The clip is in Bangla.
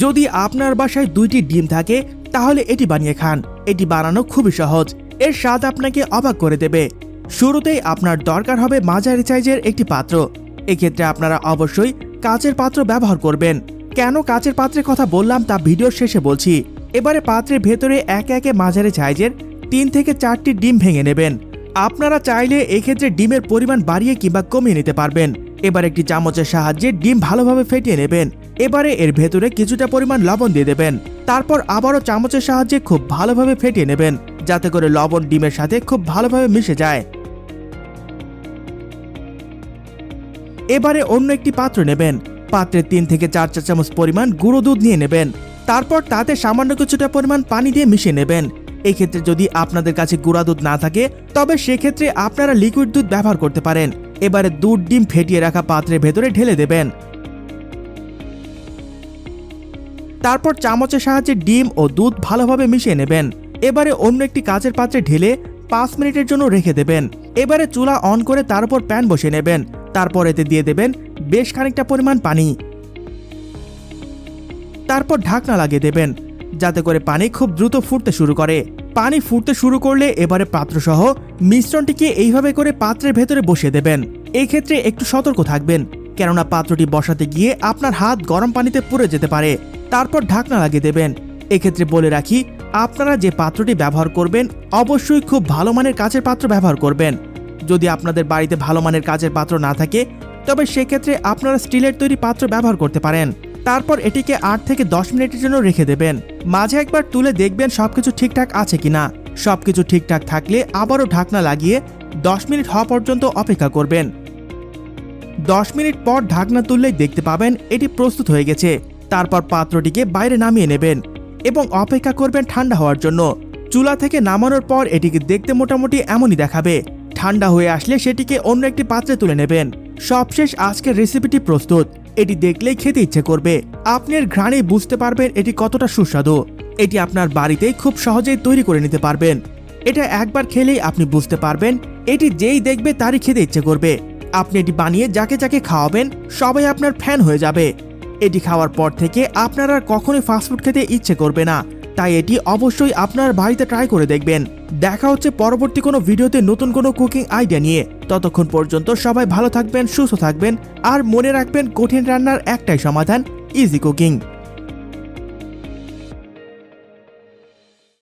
যদি আপনার বাসায় 2টি ডিম থাকে তাহলে এটি বানিয়ে খান। এটি বানানো খুবই সহজ, এর স্বাদ আপনাকে অবাক করে দেবে। শুরুতেই আপনার দরকার হবে মাঝারি সাইজের একটি পাত্র। এক্ষেত্রে আপনারা অবশ্যই কাচের পাত্র ব্যবহার করবেন। কেন কাচের পাত্রের কথা বললাম তা ভিডিওর শেষে বলছি। এবারে পাত্রের ভেতরে একে একে মাঝারি সাইজের 3 থেকে 4টি ডিম ভেঙে নেবেন। আপনারা চাইলে এক্ষেত্রে ডিমের পরিমাণ বাড়িয়ে কিংবা কমিয়ে নিতে পারবেন। এবার একটি চামচের সাহায্যে ডিম ভালোভাবে ফেটিয়ে নেবেন। এবারে এর ভেতরে কিছুটা পরিমাণ লবণ দিয়ে দেবেন। তারপর আবারও চামচের সাহায্যে খুব ভালোভাবে ফেটিয়ে নেবেন, যাতে করে লবণ ডিমের সাথে খুব ভালোভাবে মিশে যায়। এবারে অন্য একটি পাত্র নেবেন। পাত্রে 3 থেকে 4 চা চামচ পরিমাণ গুঁড়ো দুধ নিয়ে নেবেন। তারপর তাতে সামান্য কিছুটা পরিমাণ পানি দিয়ে মিশিয়ে নেবেন। এক্ষেত্রে যদি আপনাদের কাছে গুঁড়া দুধ না থাকে তবে সেক্ষেত্রে আপনারা লিকুইড দুধ ব্যবহার করতে পারেন। এবারে দুধ ডিম ফেটিয়ে রাখা পাত্রের ভেতরে ঢেলে দেবেন। তারপর চামচের সাহায্যে ডিম ও দুধ ভালোভাবে মিশিয়ে নেবেন। এবারে অন্য একটি কাচের পাত্রে ঢেলে 5 মিনিটের জন্য রেখে দেবেন। এবারে চুলা অন করে তার উপর প্যান বসিয়ে নেবেন। তারপর এতে দিয়ে দেবেন বেশ খানিকটা পরিমাণ পানি। তারপর ঢাকনা লাগিয়ে দেবেন, যাতে করে পানি খুব দ্রুত ফুটতে শুরু করে। পানি ফুটতে শুরু করলে এবারে পাত্রসহ মিশ্রণটিকে এইভাবে করে পাত্রের ভেতরে বসিয়ে দেবেন। এই ক্ষেত্রে একটু সতর্ক থাকবেন, কেননা পাত্রটি বসাতে গিয়ে আপনার হাত গরম পানিতে পুড়ে যেতে পারে। তারপর ঢাকনা লাগিয়ে দেবেন। এক্ষেত্রে বলে রাখি, আপনারা যে পাত্রটি ব্যবহার করবেন অবশ্যই খুব ভালো মানের কাচের পাত্র ব্যবহার করবেন। যদি আপনাদের বাড়িতে ভালো মানের কাচের পাত্র না থাকে তবে সেক্ষেত্রে আপনারা স্টিলের তৈরি পাত্র ব্যবহার করতে পারেন। তারপর এটিকে 8 থেকে 10 মিনিটের জন্য রেখে দেবেন। মাঝে একবার তুলে দেখবেন সবকিছু ঠিকঠাক আছে কিনা। সবকিছু ঠিকঠাক থাকলে আবারও ঢাকনা লাগিয়ে 10 মিনিট হওয়া পর্যন্ত অপেক্ষা করবেন। 10 মিনিট পর ঢাকনা তুললেই দেখতে পাবেন এটি প্রস্তুত হয়ে গেছে। তারপর পাত্রটিকে বাইরে নামিয়ে নেবেন এবং অপেক্ষা করবেন ঠান্ডা হওয়ার জন্য। চুলা থেকে নামানোর পর এটিকে দেখতে মোটামুটি এমনই দেখাবে। ঠান্ডা হয়ে আসলে সেটিকে অন্য একটি পাত্রে তুলে নেবেন। সবশেষ আজকের রেসিপিটি প্রস্তুত। এটি দেখলেই খেতে ইচ্ছে করবে। আপনি এর ঘ্রাণেই বুঝতে পারবেন এটি কতটা সুস্বাদু। এটি আপনার বাড়িতেই খুব সহজেই তৈরি করে নিতে পারবেন। এটা একবার খেলেই আপনি বুঝতে পারবেন এটি যেই দেখবে তারই খেতে ইচ্ছে করবে। আপনি এটি বানিয়ে যাকে যাকে খাওয়াবেন সবাই আপনার ফ্যান হয়ে যাবে। এটি খাওয়ার পর থেকে আপনার আর কখনোই ফাস্টফুড খেতে ইচ্ছে করবে না। তাই এটি অবশ্যই আপনার বাড়িতে ট্রাই করে দেখবেন। দেখা হচ্ছে পরবর্তী কোনো ভিডিওতে নতুন কোনো কুকিং আইডিয়া নিয়ে। ততক্ষণ পর্যন্ত সবাই ভালো থাকবেন, সুস্থ থাকবেন, আর মনে রাখবেন কঠিন রান্নার একটাই সমাধান, ইজি কুকিং।